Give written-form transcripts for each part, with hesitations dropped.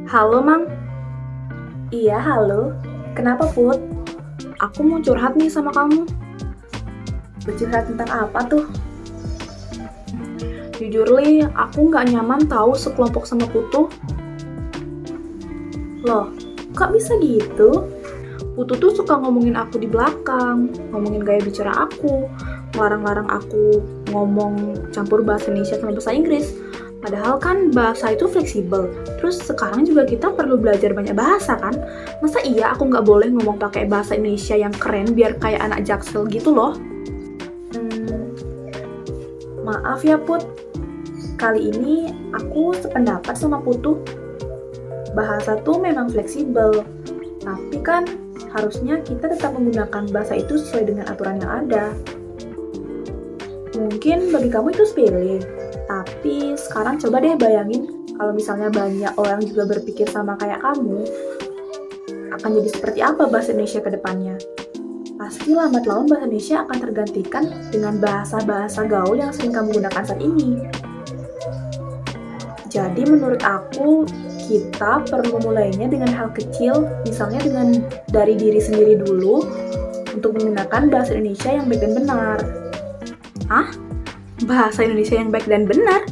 Halo, Mang. Iya, halo. Kenapa, Put? Aku mau curhat nih sama kamu. Bercurhat tentang apa tuh? Jujur, Li, aku nggak nyaman tahu sekelompok sama Putu. Loh, kok bisa gitu? Putu tuh suka ngomongin aku di belakang, ngomongin gaya bicara aku, ngelarang-larang aku ngomong campur bahasa Indonesia sama bahasa Inggris. Padahal kan bahasa itu fleksibel. Terus sekarang juga kita perlu belajar banyak bahasa kan? Masa iya aku nggak boleh ngomong pakai bahasa Indonesia yang keren biar kayak anak Jaksel gitu loh? Maaf ya Put, kali ini aku sependapat sama Putu. Bahasa tuh memang fleksibel, tapi kan harusnya kita tetap menggunakan bahasa itu sesuai dengan aturan yang ada. Mungkin bagi kamu itu sepele, tapi sekarang coba deh bayangin kalau misalnya banyak orang juga berpikir sama kayak kamu, akan jadi seperti apa bahasa Indonesia ke depannya? Pasti lambat laun bahasa Indonesia akan tergantikan dengan bahasa-bahasa gaul yang sering kamu gunakan saat ini. Jadi menurut aku, kita perlu memulainya dengan hal kecil, misalnya dengan dari diri sendiri dulu, untuk menggunakan bahasa Indonesia yang baik dan benar. Hah? Bahasa Indonesia yang baik dan benar?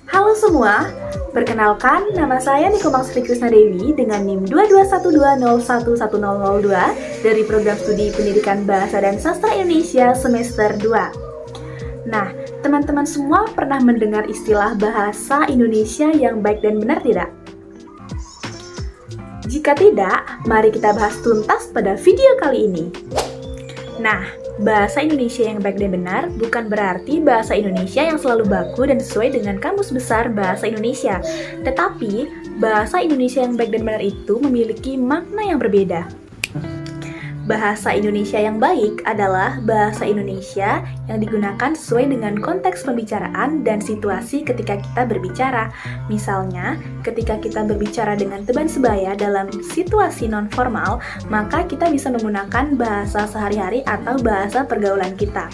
Halo semua, perkenalkan nama saya Nikomang Sri Krisna Dewi dengan NIM 2212011002 dari Program Studi Pendidikan Bahasa dan Sastra Indonesia semester 2. Nah, teman-teman semua pernah mendengar istilah bahasa Indonesia yang baik dan benar tidak? Jika tidak, mari kita bahas tuntas pada video kali ini. Nah, bahasa Indonesia yang baik dan benar bukan berarti bahasa Indonesia yang selalu baku dan sesuai dengan Kamus Besar Bahasa Indonesia. Tetapi, bahasa Indonesia yang baik dan benar itu memiliki makna yang berbeda. Bahasa Indonesia yang baik adalah bahasa Indonesia yang digunakan sesuai dengan konteks pembicaraan dan situasi ketika kita berbicara. Misalnya, ketika kita berbicara dengan teman sebaya dalam situasi non-formal, maka kita bisa menggunakan bahasa sehari-hari atau bahasa pergaulan kita.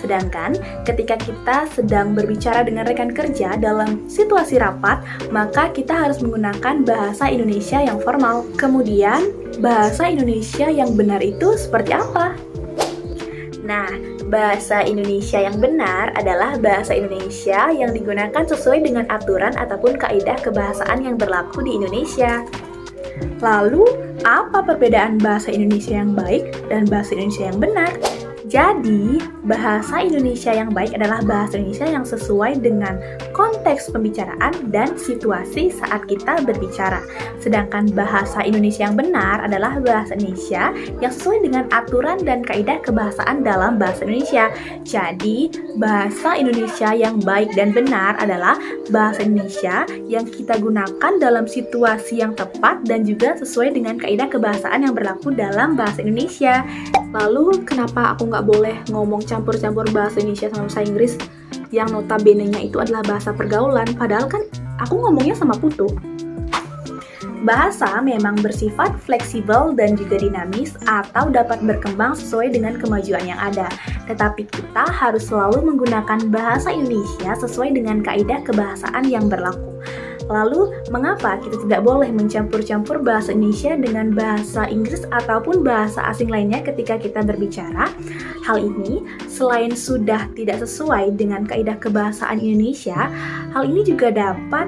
Sedangkan ketika kita sedang berbicara dengan rekan kerja dalam situasi rapat, maka kita harus menggunakan bahasa Indonesia yang formal. Kemudian, bahasa Indonesia yang benar itu seperti apa? Nah, bahasa Indonesia yang benar adalah bahasa Indonesia yang digunakan sesuai dengan aturan ataupun kaidah kebahasaan yang berlaku di Indonesia. Lalu, apa perbedaan bahasa Indonesia yang baik dan bahasa Indonesia yang benar? Jadi, bahasa Indonesia yang baik adalah bahasa Indonesia yang sesuai dengan konteks pembicaraan dan situasi saat kita berbicara. Sedangkan bahasa Indonesia yang benar adalah bahasa Indonesia yang sesuai dengan aturan dan kaidah kebahasaan dalam bahasa Indonesia. Jadi, bahasa Indonesia yang baik dan benar adalah bahasa Indonesia yang kita gunakan dalam situasi yang tepat dan juga sesuai dengan kaidah kebahasaan yang berlaku dalam bahasa Indonesia. Lalu, kenapa aku nggak boleh ngomong campur-campur bahasa Indonesia sama bahasa Inggris yang notabene-nya itu adalah bahasa pergaulan, padahal kan aku ngomongnya sama Putu. Bahasa memang bersifat fleksibel dan juga dinamis atau dapat berkembang sesuai dengan kemajuan yang ada. Tetapi kita harus selalu menggunakan bahasa Indonesia sesuai dengan kaidah kebahasaan yang berlaku. Lalu, mengapa kita tidak boleh mencampur-campur bahasa Indonesia dengan bahasa Inggris ataupun bahasa asing lainnya ketika kita berbicara? Hal ini, selain sudah tidak sesuai dengan kaidah kebahasaan Indonesia, hal ini juga dapat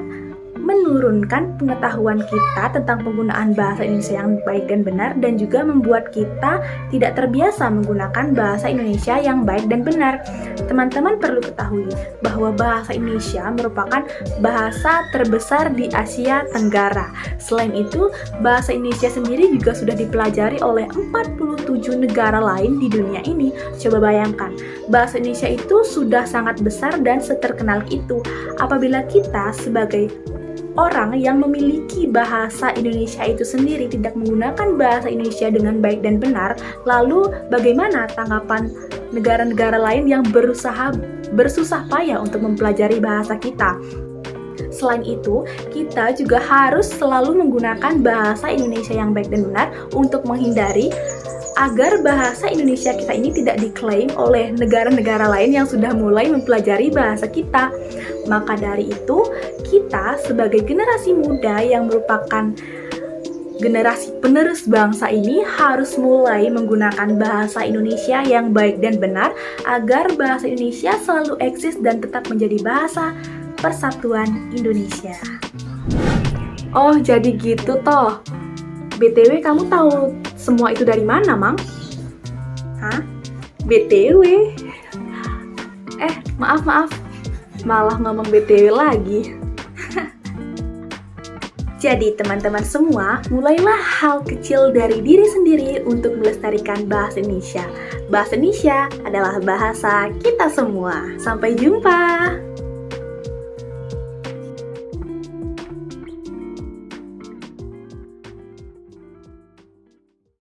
menurunkan pengetahuan kita tentang penggunaan bahasa Indonesia yang baik dan benar dan juga membuat kita tidak terbiasa menggunakan bahasa Indonesia yang baik dan benar. Teman-teman perlu ketahui bahwa bahasa Indonesia merupakan bahasa terbesar di Asia Tenggara. Selain itu, bahasa Indonesia sendiri juga sudah dipelajari oleh 47 negara lain di dunia ini. Coba bayangkan, bahasa Indonesia itu sudah sangat besar dan seterkenal itu. Apabila kita sebagai orang yang memiliki bahasa Indonesia itu sendiri tidak menggunakan bahasa Indonesia dengan baik dan benar, lalu bagaimana tanggapan negara-negara lain yang bersusah payah untuk mempelajari bahasa kita? Selain itu, kita juga harus selalu menggunakan bahasa Indonesia yang baik dan benar untuk menghindari agar bahasa Indonesia kita ini tidak diklaim oleh negara-negara lain yang sudah mulai mempelajari bahasa kita. Maka dari itu, kita sebagai generasi muda yang merupakan generasi penerus bangsa ini harus mulai menggunakan bahasa Indonesia yang baik dan benar agar bahasa Indonesia selalu eksis dan tetap menjadi bahasa persatuan Indonesia. Oh, jadi gitu toh. BTW, kamu tahu semua itu dari mana, Mang? Hah? BTW? Maaf. Malah ngomong BTW lagi. Jadi teman-teman semua, mulailah hal kecil dari diri sendiri untuk melestarikan bahasa Indonesia. Bahasa Indonesia adalah bahasa kita semua. Sampai jumpa!